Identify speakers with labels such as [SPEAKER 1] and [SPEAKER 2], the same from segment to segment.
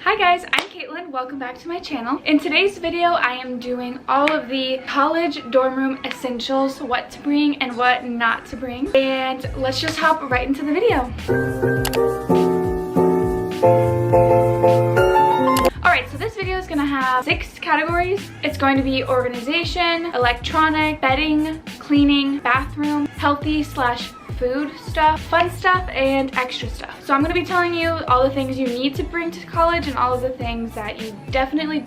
[SPEAKER 1] Hi guys, I'm Caitlin. Welcome back to my channel. In today's video, I am doing all of the college dorm room essentials, what to bring and what not to bring. And let's just hop right into the video. Alright, so this video is going to have 6 categories. It's going to be organization, electronic, bedding, cleaning, bathroom, healthy / food stuff, fun stuff, and extra stuff. So I'm going to be telling you all the things you need to bring to college and all of the things that you definitely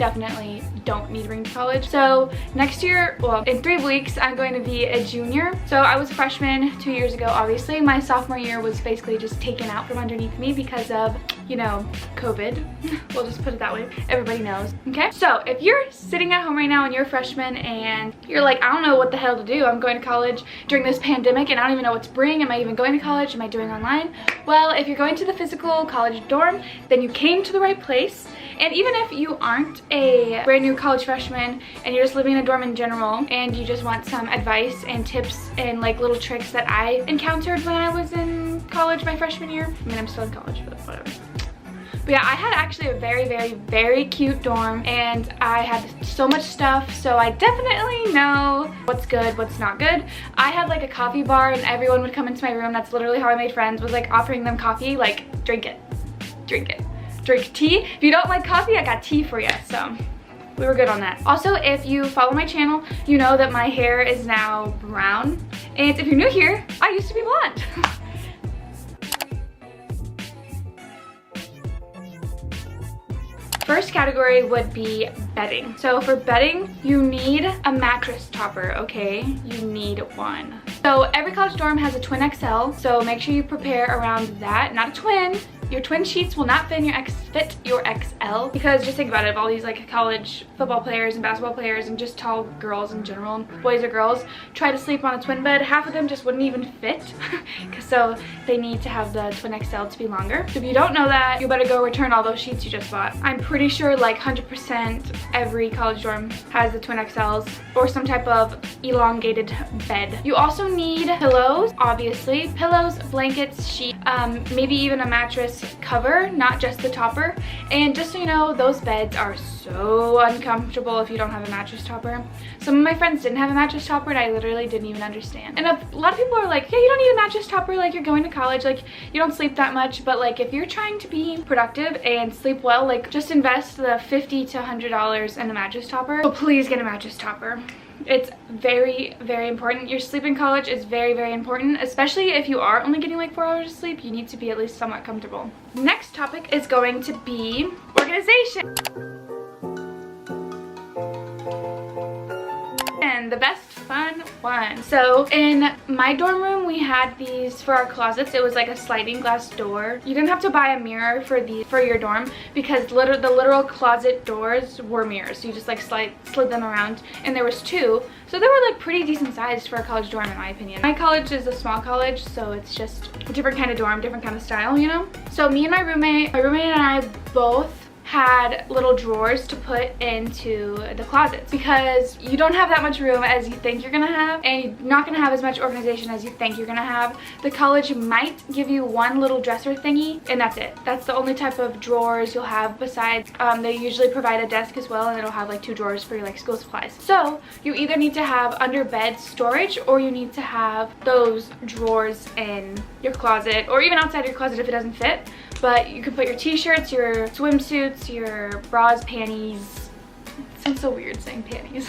[SPEAKER 1] don't need to bring to college. So next year, well, in 3 weeks, I'm going to be a junior. So I was a freshman 2 years ago, obviously. My sophomore year was basically just taken out from underneath me because of, you know, COVID. We'll just put it that way. Everybody knows, okay? So if you're sitting at home right now and you're a freshman and you're like, I don't know what the hell to do. I'm going to college during this pandemic and I don't even know what to bring. Am I even going to college? Am I doing online? Well, if you're going to the physical college dorm, then you came to the right place. And even if you aren't a brand new college freshman and you're just living in a dorm in general and you just want some advice and tips and like little tricks that I encountered when I was in college my freshman year. I mean, I'm still in college, but whatever. But yeah, I had actually a very cute dorm and I had so much stuff, so I definitely know what's good, what's not good. I had like a coffee bar and everyone would come into my room. That's literally how I made friends, was like offering them coffee, like drink it, drink tea. If you don't like coffee, I got tea for you, so we were good on that. Also, if you follow my channel, you know that my hair is now brown. And if you're new here, I used to be blonde. First category would be bedding. So for bedding, you need a mattress topper, okay? You need one. So every college dorm has a twin XL, so make sure you prepare around that. Not a twin. Your twin sheets will not fit your XL, because just think about it, of all these like college football players and basketball players and just tall girls in general, boys or girls, try to sleep on a twin bed, half of them just wouldn't even fit. So they need to have the twin XL to be longer. So if you don't know that, you better go return all those sheets you just bought. I'm pretty sure like 100% every college dorm has the twin XLs or some type of elongated bed. You also need pillows, obviously. Pillows, blankets, sheets, maybe even a mattress cover, not just the topper. And just so you know, those beds are so uncomfortable if you don't have a mattress topper. Some of my friends didn't have a mattress topper and I literally didn't even understand. And a lot of people are like, yeah, you don't need a mattress topper, like you're going to college, like you don't sleep that much. But like if you're trying to be productive and sleep well, like just invest the $50 to $100 in a mattress topper. So please get a mattress topper. It's very important. Your sleep in college is very important, especially if you are only getting like 4 hours of sleep. You need to be at least somewhat comfortable. Next topic is going to be organization. And the best fun one. So in my dorm room, we had these for our closets. It was like a sliding glass door. You didn't have to buy a mirror for your dorm, because the literal closet doors were mirrors. So you just like slid them around, and there was 2. So they were like pretty decent sized for a college dorm in my opinion. My college is a small college, so it's just a different kind of dorm, different kind of style, you know? So me and my roommate and I both had little drawers to put into the closets, because you don't have that much room as you think you're gonna have, and you're not gonna have as much organization as you think you're gonna have. The college might give you one little dresser thingy, and that's it. That's the only type of drawers you'll have. Besides, they usually provide a desk as well, and it'll have like 2 drawers for your like school supplies. So you either need to have under bed storage, or you need to have those drawers in your closet, or even outside your closet if it doesn't fit. But you can put your t-shirts, your swimsuits, your bras, panties. It sounds so weird saying panties.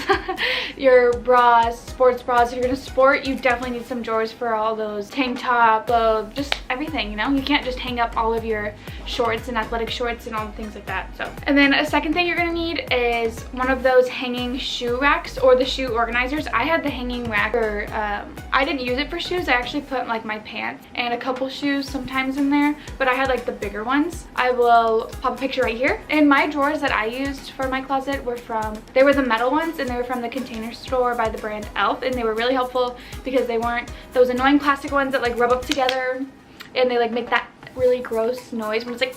[SPEAKER 1] Your bras, sports bras. If you're gonna sport, you definitely need some drawers for all those tank top, clothes, just everything, you know? You can't just hang up all of your shorts and athletic shorts and all the things like that. So, and then a second thing you're gonna need is one of those hanging shoe racks or the shoe organizers. I had the hanging rack for, I didn't use it for shoes. I actually put like my pants and a couple shoes sometimes in there, but I had like the bigger ones. I will pop a picture right here. And my drawers that I used for my closet were they were the metal ones, and they were from the Container Store by the brand Elf, and they were really helpful because they weren't those annoying plastic ones that like rub up together and they like make that really gross noise when it's like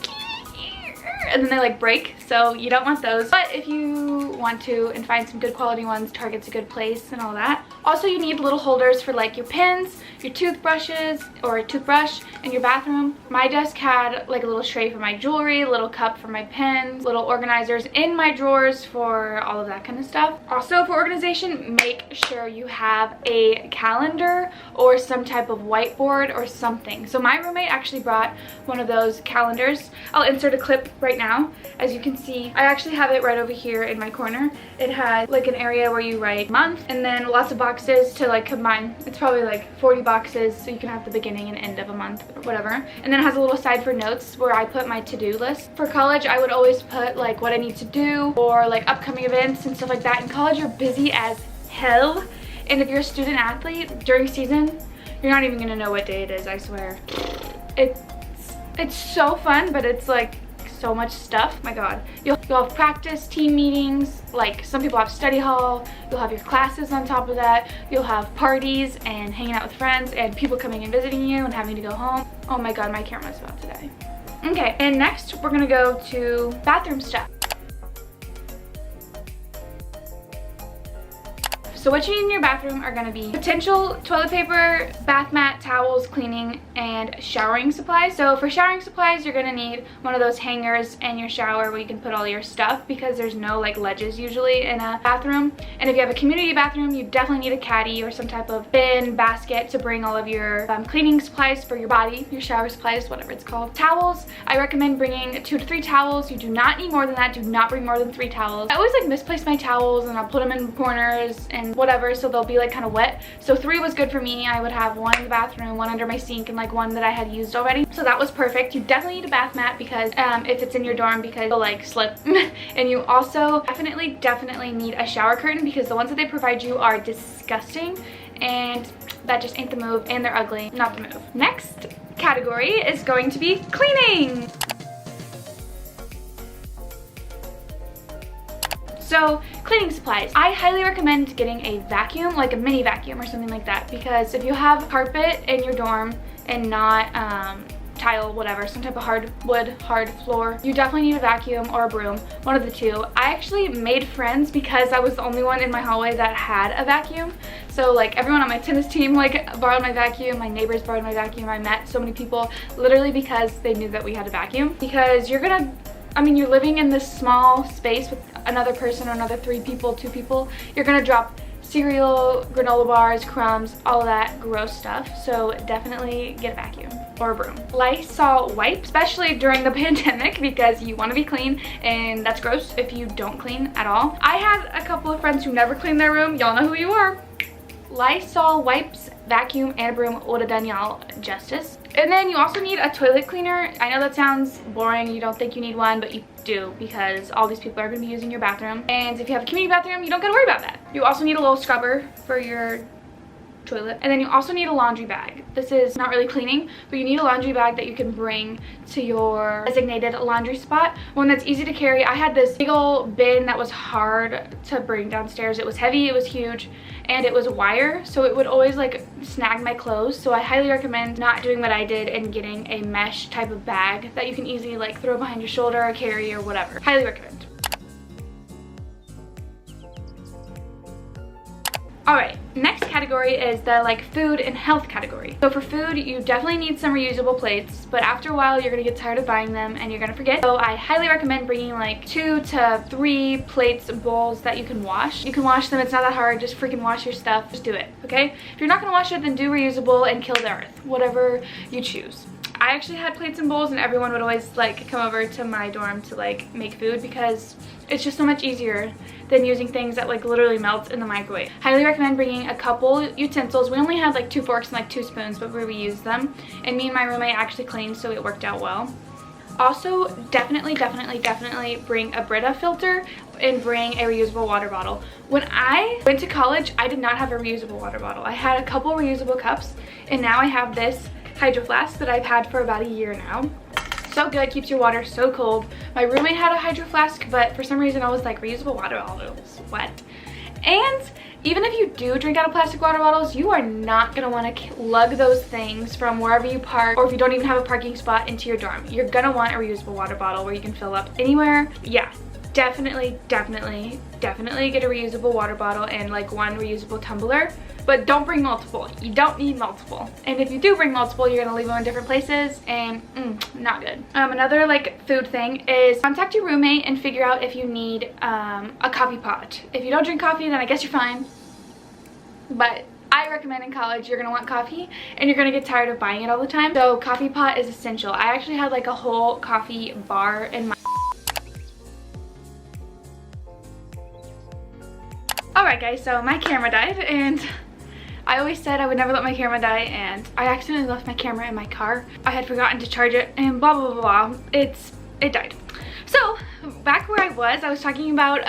[SPEAKER 1] and then they like break, so you don't want those. But if you want to and find some good quality ones, Target's a good place and all that, Also, you need little holders for like your pens, your toothbrushes, or a toothbrush in your bathroom. My desk had like a little tray for my jewelry, a little cup for my pens, little organizers in my drawers for all of that kind of stuff. Also, for organization, make sure you have a calendar or some type of whiteboard or something. So my roommate actually brought one of those calendars. I'll insert a clip right now. As you can see, I actually have it right over here in my corner. It has like an area where you write month and then lots of boxes to like combine. It's probably like 40 boxes, so you can have the beginning and end of a month or whatever. And then it has a little side for notes where I put my to-do list. For college, I would always put like what I need to do or like upcoming events and stuff like that. In college, you're busy as hell. And if you're a student athlete during season, you're not even gonna know what day it is, I swear. It's so fun, but it's like so much stuff. My god, you'll have practice, team meetings, like some people have study hall, you'll have your classes on top of that, you'll have parties and hanging out with friends and people coming and visiting you and having to go home. Oh my god, my camera's about to die. Okay, and next we're gonna go to bathroom stuff. So what you need in your bathroom are going to be potential toilet paper, bath mat, towels, cleaning, and showering supplies. So for showering supplies, you're going to need one of those hangers in your shower where you can put all your stuff because there's no like ledges usually in a bathroom. And if you have a community bathroom, you definitely need a caddy or some type of bin basket to bring all of your cleaning supplies for your body, your shower supplies, whatever it's called. Towels, I recommend bringing 2 to 3 towels. You do not need more than that. Do not bring more than 3 towels. I always like misplace my towels and I'll put them in corners and whatever, so they'll be like kind of wet. So 3 was good for me. I would have 1 in the bathroom, 1 under my sink, and like 1 that I had used already. So that was perfect. You definitely need a bath mat because if it's in your dorm, because it'll like slip. And you also definitely need a shower curtain because the ones that they provide you are disgusting and that just ain't the move, and they're ugly, not the move. Next category is going to be cleaning. So cleaning supplies, I highly recommend getting a vacuum, like a mini vacuum or something like that, because if you have carpet in your dorm and not tile, whatever, some type of hard floor, you definitely need a vacuum or a broom, one of the two. I actually made friends because I was the only one in my hallway that had a vacuum. So like everyone on my tennis team like borrowed my vacuum, my neighbors borrowed my vacuum. I met so many people literally because they knew that we had a vacuum. Because you're living in this small space with another person or another 3 people, 2 people. You're gonna drop cereal, granola bars, crumbs, all of that gross stuff. So definitely get a vacuum or a broom. Lysol wipes, especially during the pandemic because you want to be clean and that's gross if you don't clean at all. I had a couple of friends who never cleaned their room. Y'all know who you are. Lysol wipes, vacuum, and a broom would have done y'all justice. And then you also need a toilet cleaner. I know that sounds boring, you don't think you need one, but you do because all these people are going to be using your bathroom. And if you have a community bathroom, you don't got to worry about that. You also need a little scrubber for your toilet. And then you also need a laundry bag. This is not really cleaning, but you need a laundry bag that you can bring to your designated laundry spot. One that's easy to carry. I had this big old bin that was hard to bring downstairs. It was heavy, it was huge, and it was wire, so it would always like snag my clothes. So I highly recommend not doing what I did and getting a mesh type of bag that you can easily like throw behind your shoulder or carry or whatever. Highly recommend. Alright, next category is the like food and health category. So for food, you definitely need some reusable plates, but after a while you're gonna get tired of buying them and you're gonna forget. So I highly recommend bringing like 2 to 3 plates, bowls that you can wash. You can wash them, it's not that hard, just freaking wash your stuff, just do it, okay? If you're not gonna wash it, then do reusable and kill the earth, whatever you choose. I actually had plates and bowls and everyone would always like come over to my dorm to like make food because it's just so much easier than using things that like literally melt in the microwave. Highly recommend bringing a couple utensils. We only had like 2 forks and like 2 spoons, but we reused them. And me and my roommate actually cleaned, so it worked out well. Also, definitely bring a Brita filter and bring a reusable water bottle. When I went to college, I did not have a reusable water bottle. I had a couple reusable cups, and now I have this hydro flask that I've had for about a year now. So good, keeps your water so cold. My roommate had a hydro flask, but for some reason I was like, reusable water bottles, what? And even if you do drink out of plastic water bottles, you are not gonna wanna lug those things from wherever you park, or if you don't even have a parking spot, into your dorm. You're gonna want a reusable water bottle where you can fill up anywhere. Yeah, definitely get a reusable water bottle and like one reusable tumbler, but don't bring multiple. You don't need multiple. And if you do bring multiple, you're gonna leave them in different places, and not good. Another like food thing is contact your roommate and figure out if you need a coffee pot. If you don't drink coffee, then I guess you're fine, but I recommend in college you're gonna want coffee and you're gonna get tired of buying it all the time, so coffee pot is essential. I actually had like a whole coffee bar in my... Alright guys, so my camera died, and I always said I would never let my camera die, and I accidentally left my camera in my car. I had forgotten to charge it, and blah blah blah blah. It died. So back where I was talking about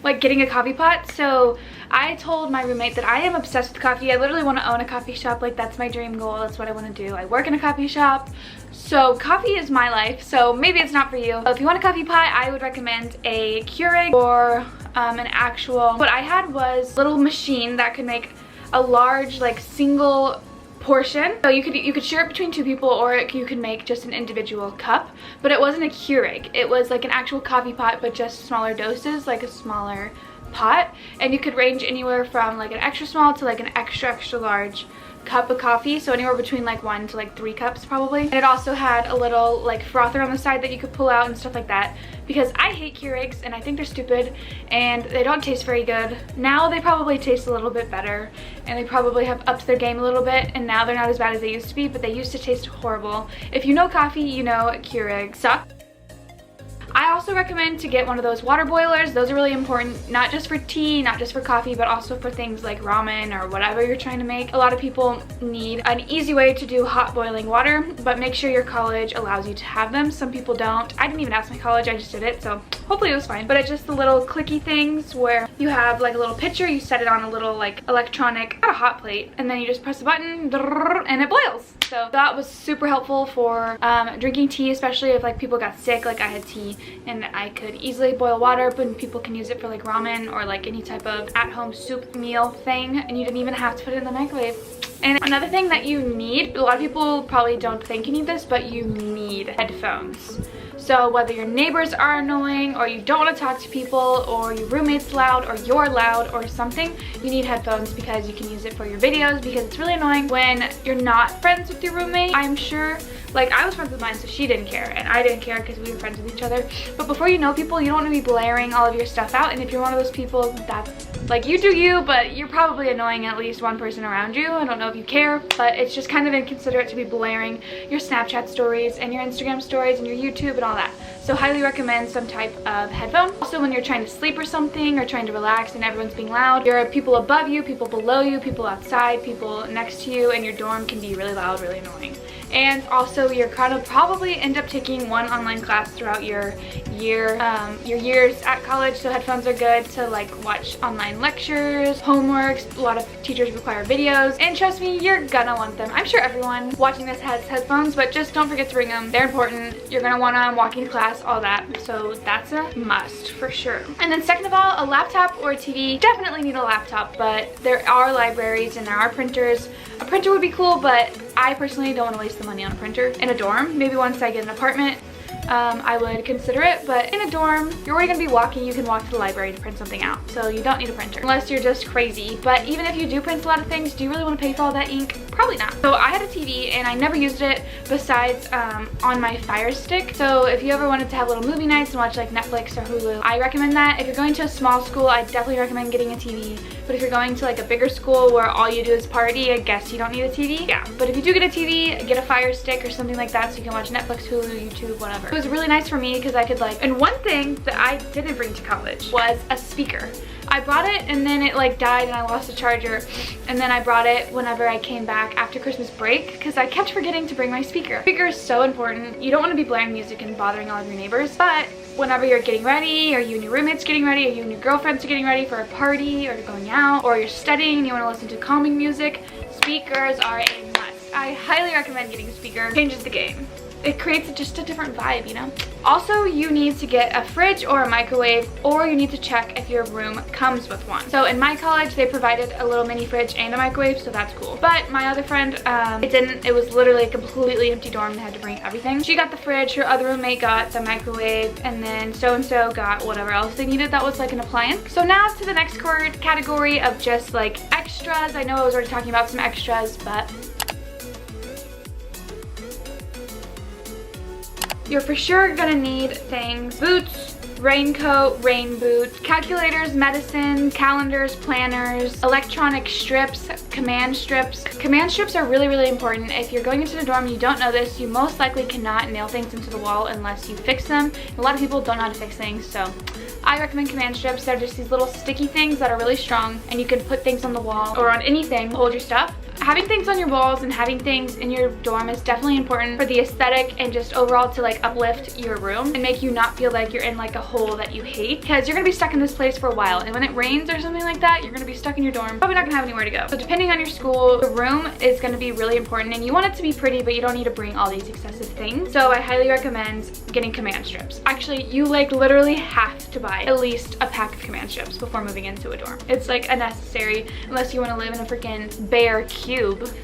[SPEAKER 1] like getting a coffee pot. So I told my roommate that I am obsessed with coffee. I literally want to own a coffee shop. Like, that's my dream goal. That's what I want to do. I work in a coffee shop, so coffee is my life. So maybe it's not for you. If you want a coffee pot, I would recommend a Keurig or an actual... What I had was a little machine that could make a large like single portion. So you could share it between two people, or you could make just an individual cup. But it wasn't a Keurig. It was like an actual coffee pot, but just smaller doses, like a smaller pot. And you could range anywhere from like an extra small to like an extra large cup of coffee, so anywhere between like 1 to like 3 cups probably. And it also had a little like frother on the side that you could pull out and stuff like that, because I hate Keurigs and I think they're stupid and they don't taste very good. Now they probably taste a little bit better, and they probably have upped their game a little bit, and now they're not as bad as they used to be, but they used to taste horrible. If you know coffee, you know Keurigs suck. I also recommend to get one of those water boilers. Those are really important, not just for tea, not just for coffee, but also for things like ramen or whatever you're trying to make. A lot of people need an easy way to do hot boiling water, but make sure your college allows you to have them. Some people don't. I didn't even ask my college, I just did it, so hopefully it was fine. But it's just the little clicky things where you have like a little pitcher, you set it on a little like electronic, not a hot plate, and then you just press the button and it boils. So that was super helpful for drinking tea, especially if like people got sick. Like I had tea and I could easily boil water, but people can use it for like ramen or like any type of at-home soup meal thing, and you didn't even have to put it in the microwave. And another thing that you need, a lot of people probably don't think you need this, but you need headphones. So whether your neighbors are annoying, or you don't want to talk to people, or your roommate's loud, or you're loud, or something, you need headphones because you can use it for your videos, because it's really annoying when you're not friends with your roommate. I'm sure, like I was friends with mine, so she didn't care, and I didn't care because we were friends with each other. But before you know people, you don't want to be blaring all of your stuff out, and if you're one of those people that's like, you do you, but you're probably annoying at least one person around you. I don't know if you care, but it's just kind of inconsiderate to be blaring your Snapchat stories and your Instagram stories and your YouTube and all that. So highly recommend some type of headphone. Also, when you're trying to sleep or something, or trying to relax and everyone's being loud, there are people above you, people below you, people outside, people next to you, and your dorm can be really loud, really annoying. And also, you're gonna probably end up taking one online class throughout your years at college, so headphones are good to like watch online lectures, homeworks. A lot of teachers require videos, and trust me, you're gonna want them. I'm sure everyone watching this has headphones, but just don't forget to bring them. They're important. You're gonna want them walking to class, all that, so that's a must for sure. And then second of all, a laptop or a TV. Definitely need a laptop, but there are libraries and there are printers. A printer would be cool, but I personally don't want to waste the money on a printer in a dorm. Maybe once I get an apartment, I would consider it, but in a dorm, you're already gonna be walking. You can walk to the library to print something out, so you don't need a printer unless you're just crazy. But even if you do print a lot of things, do you really want to pay for all that ink? Probably not. So I had a TV and I never used it besides on my Fire Stick. So if you ever wanted to have little movie nights and watch like Netflix or Hulu, I recommend that. If you're going to a small school, I definitely recommend getting a TV. But if you're going to like a bigger school where all you do is party, I guess you don't need a TV. Yeah, but if you do get a TV, get a Fire Stick or something like that so you can watch Netflix, Hulu, YouTube, whatever. It was really nice for me because I could like, and one thing that I didn't bring to college was a speaker. I brought it and then it like died and I lost the charger, and then I brought it whenever I came back after Christmas break because I kept forgetting to bring my speaker. Speaker is so important. You don't want to be blaring music and bothering all of your neighbors, but whenever you're getting ready, or you and your roommate's getting ready, or you and your girlfriends are getting ready for a party or going out, or you're studying and you want to listen to calming music, speakers are a must. I highly recommend getting a speaker. It changes the game. it creates just a different vibe, you know? Also, you need to get a fridge or a microwave, or you need to check if your room comes with one. So in my college, they provided a little mini fridge and a microwave, so that's cool. But my other friend, it didn't. It was literally a completely empty dorm. They had to bring everything. She got the fridge, her other roommate got the microwave, and then so-and-so got whatever else they needed that was like an appliance. So now to the next category of just like extras. I know I was already talking about some extras, but you're for sure gonna need things: boots, raincoat, rain boots, calculators, medicines, calendars, planners, electronic strips, command strips. Command strips are really, really important. If you're going into the dorm and you don't know this, you most likely cannot nail things into the wall unless you fix them. A lot of people don't know how to fix things, so I recommend command strips. They're just these little sticky things that are really strong, and you can put things on the wall or on anything to hold your stuff. Having things on your walls and having things in your dorm is definitely important for the aesthetic and just overall to like uplift your room and make you not feel like you're in like a hole that you hate, because you're gonna be stuck in this place for a while, and when it rains or something like that, you're gonna be stuck in your dorm, probably not gonna have anywhere to go. So depending on your school, the room is gonna be really important, and you want it to be pretty, but you don't need to bring all these excessive things. So I highly recommend getting command strips. Actually, you like literally have to buy at least a pack of command strips before moving into a dorm. It's like a necessary, unless you want to live in a freaking bare cube.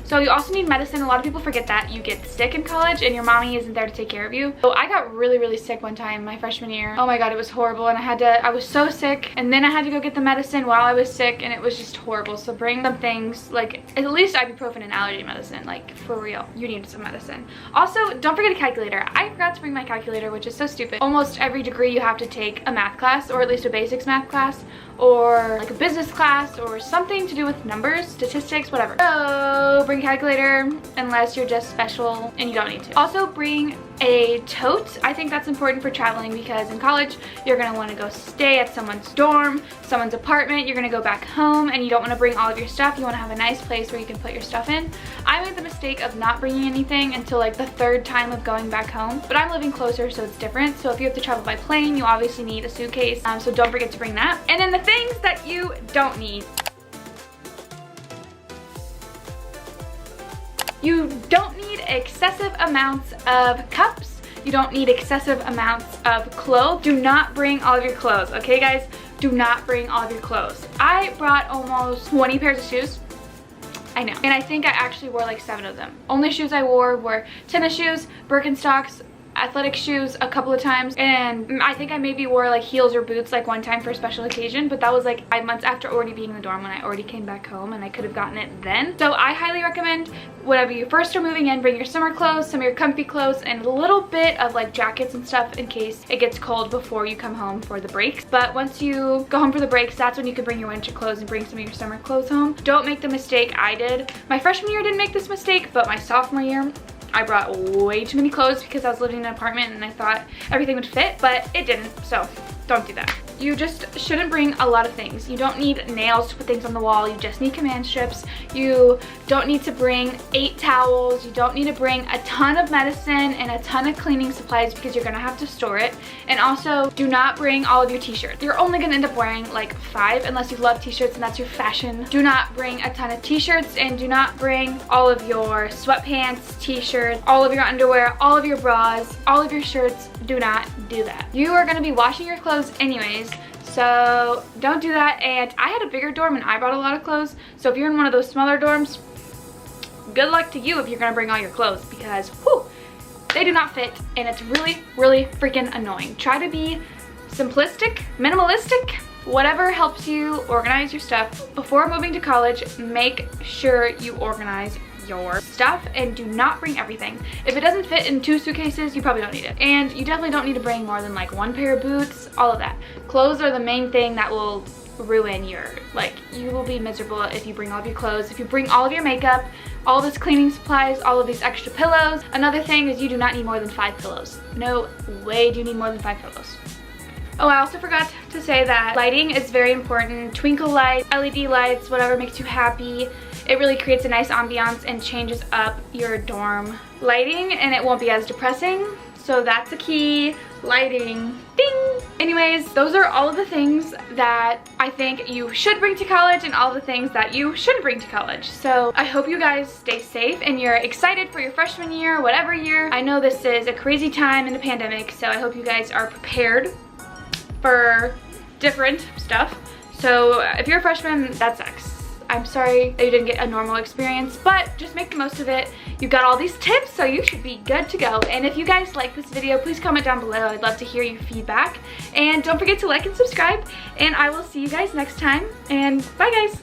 [SPEAKER 1] So you also need medicine. A lot of people forget that. You get sick in college and your mommy isn't there to take care of you. So I got really, really sick one time my freshman year. Oh my god, it was horrible, and I was so sick, and then I had to go get the medicine while I was sick, and it was just horrible. So bring some things, like at least ibuprofen and allergy medicine, like for real. You need some medicine. Also, don't forget a calculator. I forgot to bring my calculator, which is so stupid. Almost every degree you have to take a math class, or at least a basics math class, or like a business class, or something to do with numbers, statistics, whatever. So bring a calculator unless you're just special and you don't need to. Also bring a tote. I think that's important for traveling, because in college you're going to want to go stay at someone's dorm, someone's apartment. You're going to go back home and you don't want to bring all of your stuff. You want to have a nice place where you can put your stuff in. I made the mistake of not bringing anything until like the third time of going back home, but I'm living closer, so it's different. So if you have to travel by plane, you obviously need a suitcase, so don't forget to bring that. And then the things that you don't need. You don't need excessive amounts of cups. You don't need excessive amounts of clothes. Do not bring all of your clothes, okay guys? Do not bring all of your clothes. I brought almost 20 pairs of shoes. I know. And I think I actually wore like 7 of them. Only shoes I wore were tennis shoes, Birkenstocks, athletic shoes a couple of times, and I think I maybe wore like heels or boots like one time for a special occasion, but that was like 5 months after already being in the dorm, when I already came back home, and I could have gotten it then. So I highly recommend, whenever you first are moving in, bring your summer clothes, some of your comfy clothes, and a little bit of like jackets and stuff in case it gets cold before you come home for the breaks. But once you go home for the breaks, that's when you can bring your winter clothes and bring some of your summer clothes home. Don't make the mistake I did. My freshman year I didn't make this mistake, but my sophomore year I brought way too many clothes because I was living in an apartment and I thought everything would fit, but it didn't, so don't do that. You just shouldn't bring a lot of things. You don't need nails to put things on the wall. You just need command strips. You don't need to bring 8 towels. You don't need to bring a ton of medicine and a ton of cleaning supplies, because you're gonna have to store it. And also, do not bring all of your t-shirts. You're only gonna end up wearing like 5 unless you love t-shirts and that's your fashion. Do not bring a ton of t-shirts, and do not bring all of your sweatpants, t-shirts, all of your underwear, all of your bras, all of your shirts. Do not do that. You are gonna be washing your clothes anyways, so don't do that. And I had a bigger dorm and I brought a lot of clothes, so if you're in one of those smaller dorms, good luck to you if you're gonna bring all your clothes, because whew, they do not fit and it's really, really freaking annoying. Try to be simplistic, minimalistic, whatever helps you organize your stuff. Before moving to college, make sure you organize your stuff and do not bring everything. If it doesn't fit in 2 suitcases, you probably don't need it. And you definitely don't need to bring more than like 1 pair of boots, all of that. Clothes are the main thing that will ruin your, like, you will be miserable if you bring all of your clothes, if you bring all of your makeup, all this cleaning supplies, all of these extra pillows. Another thing is you do not need more than 5 pillows. No way do you need more than 5 pillows. Oh, I also forgot to say that lighting is very important. Twinkle lights, LED lights, whatever makes you happy. It really creates a nice ambiance and changes up your dorm lighting, and it won't be as depressing. So that's a key. lighting, ding. Anyways, those are all of the things that I think you should bring to college and all the things that you shouldn't bring to college. So I hope you guys stay safe and you're excited for your freshman year, whatever year. I know this is a crazy time in the pandemic, so I hope you guys are prepared for different stuff. So if you're a freshman, that sucks. I'm sorry that you didn't get a normal experience, but just make the most of it. You've got all these tips, so you should be good to go. And if you guys like this video, please comment down below. I'd love to hear your feedback. And don't forget to like and subscribe, and I will see you guys next time. And bye, guys.